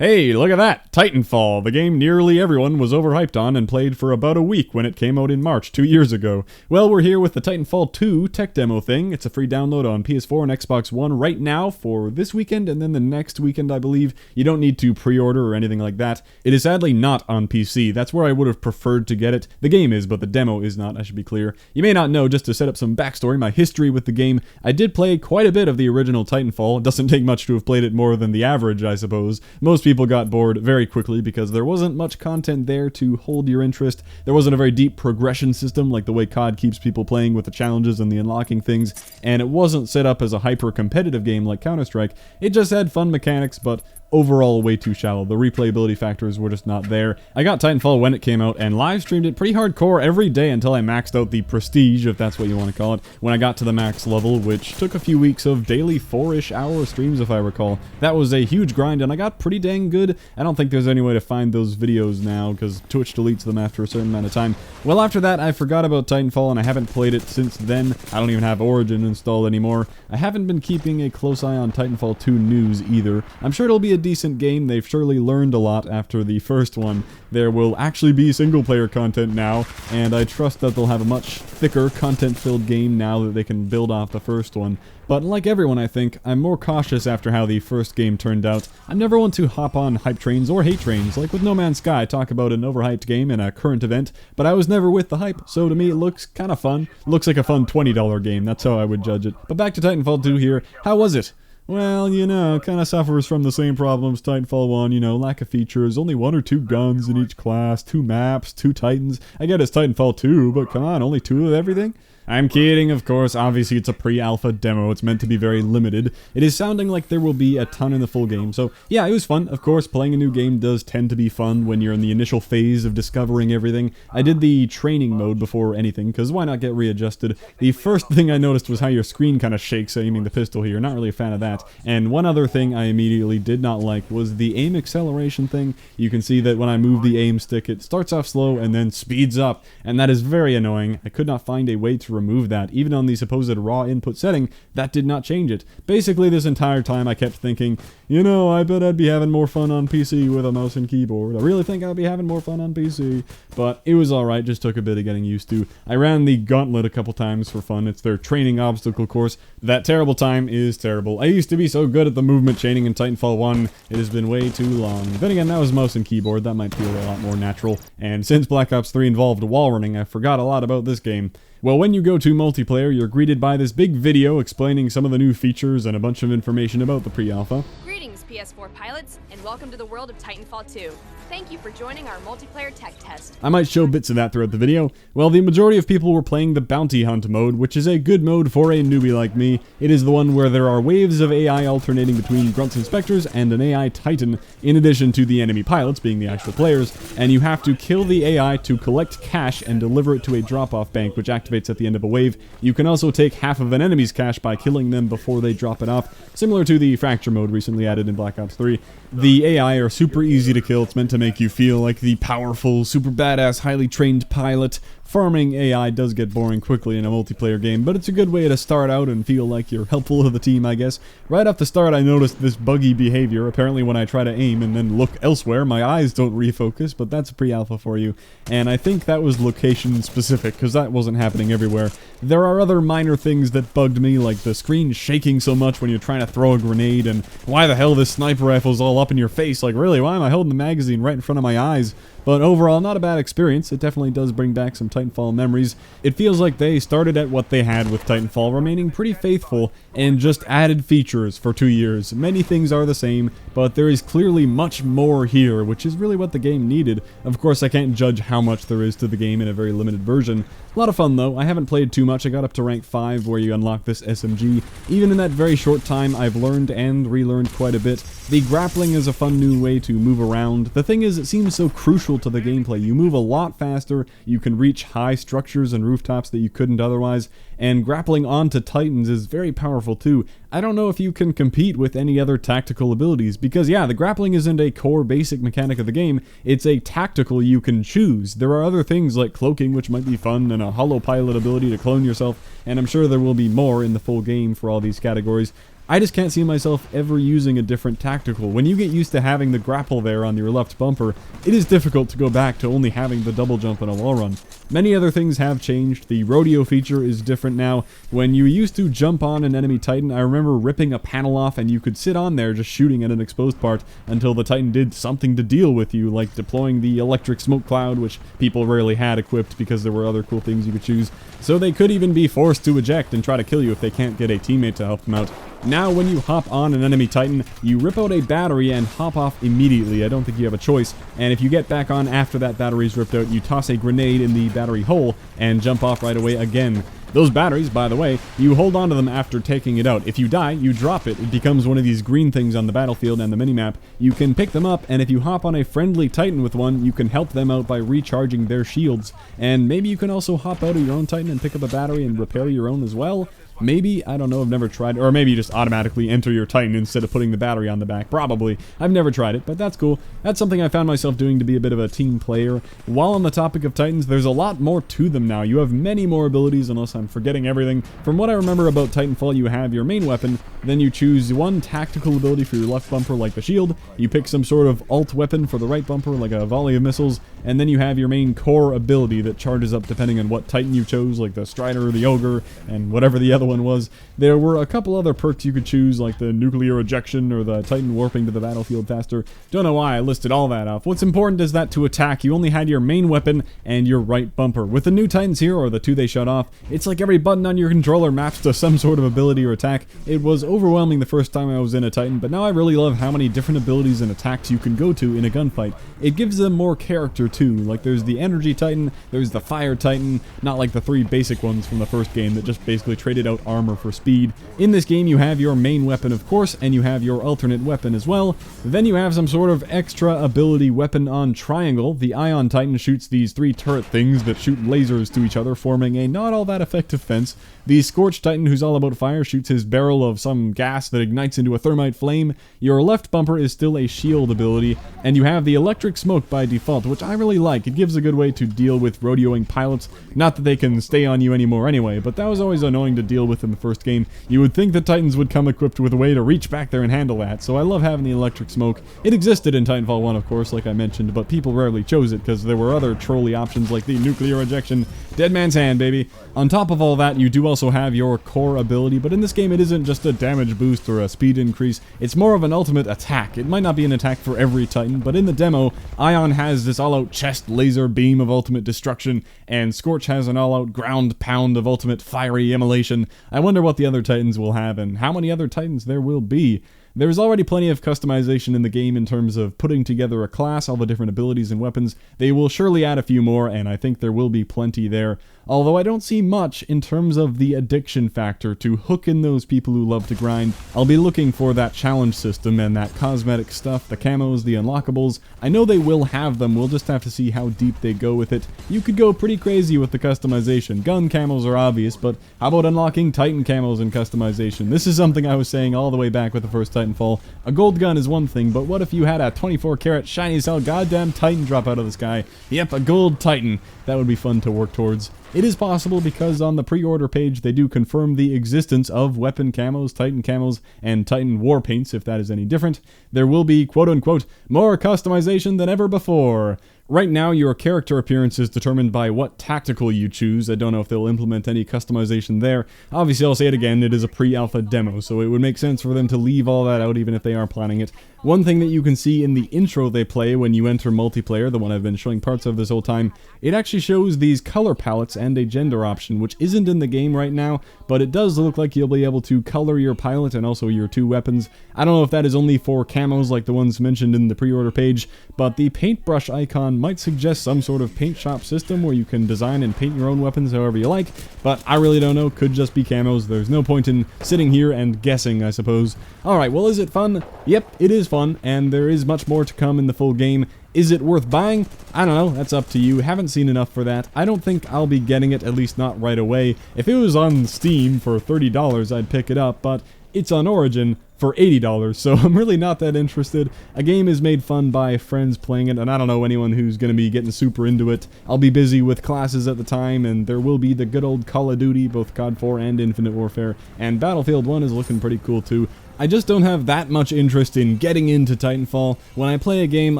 Hey, look at that! Titanfall, the game nearly everyone was overhyped on and played for about a week when it came out in March 2 years ago. Well, we're here with the Titanfall 2 tech demo thing. It's a free download on PS4 and Xbox One right now for this weekend and then the next weekend, I believe. You don't need to pre-order or anything like that. It is sadly not on PC. That's where I would have preferred to get it. The game is, but the demo is not, I should be clear. You may not know, just to set up some backstory, my history with the game, I did play quite a bit of the original Titanfall. It doesn't take much to have played it more than the average, I suppose. Most people got bored very quickly because there wasn't much content there to hold your interest. There wasn't a very deep progression system like the way COD keeps people playing with the challenges and the unlocking things, and it wasn't set up as a hyper-competitive game like Counter-Strike. It just had fun mechanics, but overall way too shallow. The replayability factors were just not there. I got Titanfall when it came out and live streamed it pretty hardcore every day until I maxed out the prestige, if that's what you want to call it, when I got to the max level, which took a few weeks of daily 4-ish hour streams if I recall. That was a huge grind and I got pretty dang good. I don't think there's any way to find those videos now because Twitch deletes them after a certain amount of time. Well, after that I forgot about Titanfall and I haven't played it since then. I don't even have Origin installed anymore. I haven't been keeping a close eye on Titanfall 2 news either. I'm sure it'll be a decent game. They've surely learned a lot after the first one. There will actually be single-player content now, and I trust that they'll have a much thicker, content-filled game now that they can build off the first one. But like everyone, I think, I'm more cautious after how the first game turned out. I'm never one to hop on hype trains or hate trains, like with No Man's Sky, talk about an overhyped game in a current event, but I was never with the hype, so to me it looks kinda fun. Looks like a fun $20 game, that's how I would judge it. But back to Titanfall 2 here. How was it? Well, you know, kinda suffers from the same problems Titanfall 1, you know, lack of features, only 1 or 2 guns in each class, 2 maps, 2 Titans. I get it's Titanfall 2, but come on, only 2 of everything? I'm kidding, of course. Obviously, it's a pre-alpha demo. It's meant to be very limited. It is sounding like there will be a ton in the full game. So, yeah, it was fun. Of course, playing a new game does tend to be fun when you're in the initial phase of discovering everything. I did the training mode before anything, because why not get readjusted? The first thing I noticed was how your screen kind of shakes aiming the pistol here. Not really a fan of that. And one other thing I immediately did not like was the aim acceleration thing. You can see that when I move the aim stick, it starts off slow and then speeds up. And that is very annoying. I could not find a way to remove that. Even on the supposed raw input setting, that did not change it. Basically, this entire time I kept thinking, you know, I bet I'd be having more fun on PC with a mouse and keyboard. I really think I'd be having more fun on PC. But it was alright, just took a bit of getting used to. I ran the gauntlet a couple times for fun. It's their training obstacle course. That terrible time is terrible. I used to be so good at the movement chaining in Titanfall 1. It has been way too long. Then again, that was mouse and keyboard. That might feel a lot more natural. And since Black Ops 3 involved wall running, I forgot a lot about this game. Well, when you go to multiplayer, you're greeted by this big video explaining some of the new features and a bunch of information about the pre-alpha. Greetings, PS4 pilots, and welcome to the world of Titanfall 2. Thank you for joining our multiplayer tech test. I might show bits of that throughout the video. Well, the majority of people were playing the bounty hunt mode, which is a good mode for a newbie like me. It is the one where there are waves of AI alternating between grunts and specters and an AI titan, in addition to the enemy pilots being the actual players, and you have to kill the AI to collect cash and deliver it to a drop-off bank, which activates at the end of a wave. You can also take half of an enemy's cash by killing them before they drop it off, similar to the fracture mode recently added in Black Ops 3. The AI are super easy to kill. It's meant to make you feel like the powerful, super badass, highly trained pilot. Farming AI does get boring quickly in a multiplayer game, but it's a good way to start out and feel like you're helpful to the team, I guess. Right off the start, I noticed this buggy behavior. Apparently when I try to aim and then look elsewhere, my eyes don't refocus, but that's a pre-alpha for you. And I think that was location specific, because that wasn't happening everywhere. There are other minor things that bugged me, like the screen shaking so much when you're trying to throw a grenade, and why the hell this sniper rifle's all up in your face? Like, really, why am I holding the magazine right in front of my eyes? But overall, not a bad experience. It definitely does bring back some Titanfall memories. It feels like they started at what they had with Titanfall, remaining pretty faithful, and just added features for 2 years. Many things are the same, but there is clearly much more here, which is really what the game needed. Of course, I can't judge how much there is to the game in a very limited version. A lot of fun though. I haven't played too much. I got up to rank 5 where you unlock this SMG. Even in that very short time, I've learned and relearned quite a bit. The grappling is a fun new way to move around. The thing is, it seems so crucial to the gameplay. You move a lot faster, you can reach high structures and rooftops that you couldn't otherwise, and grappling onto Titans is very powerful too. I don't know if you can compete with any other tactical abilities, because yeah, the grappling isn't a core basic mechanic of the game, it's a tactical you can choose. There are other things like cloaking, which might be fun, and a hollow pilot ability to clone yourself, and I'm sure there will be more in the full game for all these categories. I just can't see myself ever using a different tactical. When you get used to having the grapple there on your left bumper, it is difficult to go back to only having the double jump in a wall run. Many other things have changed. The rodeo feature is different now. When you used to jump on an enemy Titan, I remember ripping a panel off and you could sit on there just shooting at an exposed part until the Titan did something to deal with you, like deploying the electric smoke cloud, which people rarely had equipped because there were other cool things you could choose. So they could even be forced to eject and try to kill you if they can't get a teammate to help them out. Now when you hop on an enemy Titan, you rip out a battery and hop off immediately. I don't think you have a choice. And if you get back on after that battery's ripped out, you toss a grenade in the battery hole and jump off right away again. Those batteries, by the way, you hold onto them after taking it out. If you die, you drop it. It becomes one of these green things on the battlefield and the minimap. You can pick them up, and if you hop on a friendly Titan with one, you can help them out by recharging their shields. And maybe you can also hop out of your own Titan and pick up a battery and repair your own as well. Maybe, I don't know, I've never tried, or maybe you just automatically enter your Titan instead of putting the battery on the back, probably. I've never tried it, but that's cool. That's something I found myself doing to be a bit of a team player. While on the topic of Titans, there's a lot more to them now. You have many more abilities, unless I'm forgetting everything. From what I remember about Titanfall, you have your main weapon, then you choose one tactical ability for your left bumper, like the shield, you pick some sort of alt weapon for the right bumper, like a volley of missiles, and then you have your main core ability that charges up depending on what Titan you chose, like the Strider, the Ogre, and whatever the other one was. There were a couple other perks you could choose, like the nuclear ejection or the Titan warping to the battlefield faster. Don't know why I listed all that off. What's important is that to attack, you only had your main weapon and your right bumper. With the new Titans here, or the two they shut off, it's like every button on your controller maps to some sort of ability or attack. It was overwhelming the first time I was in a Titan, but now I really love how many different abilities and attacks you can go to in a gunfight. It gives them more character too, like there's the Energy Titan, there's the Fire Titan, not like the three basic ones from the first game that just basically traded out armor for speed. In this game you have your main weapon of course, and you have your alternate weapon as well. Then you have some sort of extra ability weapon on Triangle. The Ion Titan shoots these three turret things that shoot lasers to each other, forming a not all that effective fence. The Scorch Titan, who's all about fire, shoots his barrel of some gas that ignites into a thermite flame. Your left bumper is still a shield ability, and you have the Electric Smoke by default, which I really like. It gives a good way to deal with rodeoing pilots. Not that they can stay on you anymore anyway, but that was always annoying to deal with in the first game. You would think the Titans would come equipped with a way to reach back there and handle that, so I love having the Electric Smoke. It existed in Titanfall 1, of course, like I mentioned, but people rarely chose it because there were other trolly options like the nuclear ejection. Dead man's hand, baby. On top of all that, you do also have your core ability, but in this game it isn't just a damage boost or a speed increase. It's more of an ultimate attack. It might not be an attack for every Titan, but in the demo, Ion has this all-out chest laser beam of ultimate destruction, and Scorch has an all-out ground pound of ultimate fiery immolation. I wonder what the other Titans will have and how many other Titans there will be. There's already plenty of customization in the game in terms of putting together a class, all the different abilities and weapons. They will surely add a few more, and I think there will be plenty there. Although I don't see much in terms of the addiction factor to hook in those people who love to grind. I'll be looking for that challenge system and that cosmetic stuff, the camos, the unlockables. I know they will have them, we'll just have to see how deep they go with it. You could go pretty crazy with the customization. Gun camos are obvious, but how about unlocking Titan camos and customization? This is something I was saying all the way back with the first Titanfall. A gold gun is one thing, but what if you had a 24 karat shiny as hell goddamn Titan drop out of the sky? Yep, a gold Titan. That would be fun to work towards. It is possible because on the pre-order page they do confirm the existence of weapon camos, Titan camos, and Titan war paints, if that is any different. There will be, quote-unquote, more customization than ever before. Right now, your character appearance is determined by what tactical you choose. I don't know if they'll implement any customization there. Obviously, I'll say it again, it is a pre-alpha demo, so it would make sense for them to leave all that out even if they are planning it. One thing that you can see in the intro they play when you enter multiplayer, the one I've been showing parts of this whole time, it actually shows these color palettes and a gender option, which isn't in the game right now, but it does look like you'll be able to color your pilot and also your two weapons. I don't know if that is only for camos like the ones mentioned in the pre-order page, but the paintbrush icon might suggest some sort of paint shop system where you can design and paint your own weapons however you like, but I really don't know, could just be camos. There's no point in sitting here and guessing, I suppose. Alright, well, is it fun? Yep, it is fun, and there is much more to come in the full game. Is it worth buying? I don't know, that's up to you. Haven't seen enough for that. I don't think I'll be getting it, at least not right away. If it was on Steam for $30, I'd pick it up, but it's on Origin for $80, so I'm really not that interested. A game is made fun by friends playing it, and I don't know anyone who's going to be getting super into it. I'll be busy with classes at the time, and there will be the good old Call of Duty, both COD 4 and Infinite Warfare, and Battlefield 1 is looking pretty cool too. I just don't have that much interest in getting into Titanfall. When I play a game,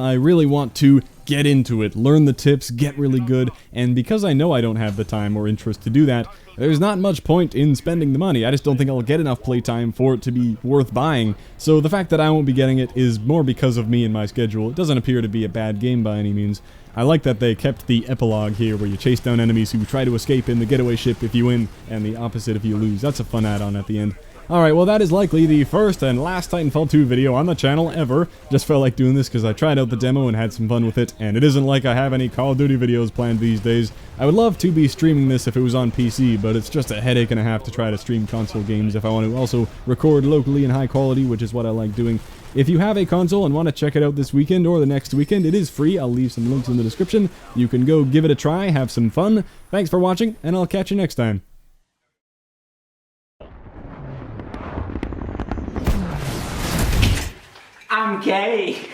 I really want to get into it, learn the tips, get really good, and because I know I don't have the time or interest to do that, there's not much point in spending the money. I just don't think I'll get enough playtime for it to be worth buying. So the fact that I won't be getting it is more because of me and my schedule. It doesn't appear to be a bad game by any means. I like that they kept the epilogue here where you chase down enemies who try to escape in the getaway ship if you win, and the opposite if you lose. That's a fun add-on at the end. Alright, well that is likely the first and last Titanfall 2 video on the channel ever. Just felt like doing this because I tried out the demo and had some fun with it, and it isn't like I have any Call of Duty videos planned these days. I would love to be streaming this if it was on PC, but it's just a headache and a half to try to stream console games if I want to also record locally in high quality, which is what I like doing. If you have a console and want to check it out this weekend or the next weekend, it is free. I'll leave some links in the description. You can go give it a try, have some fun. Thanks for watching, and I'll catch you next time. I'm gay.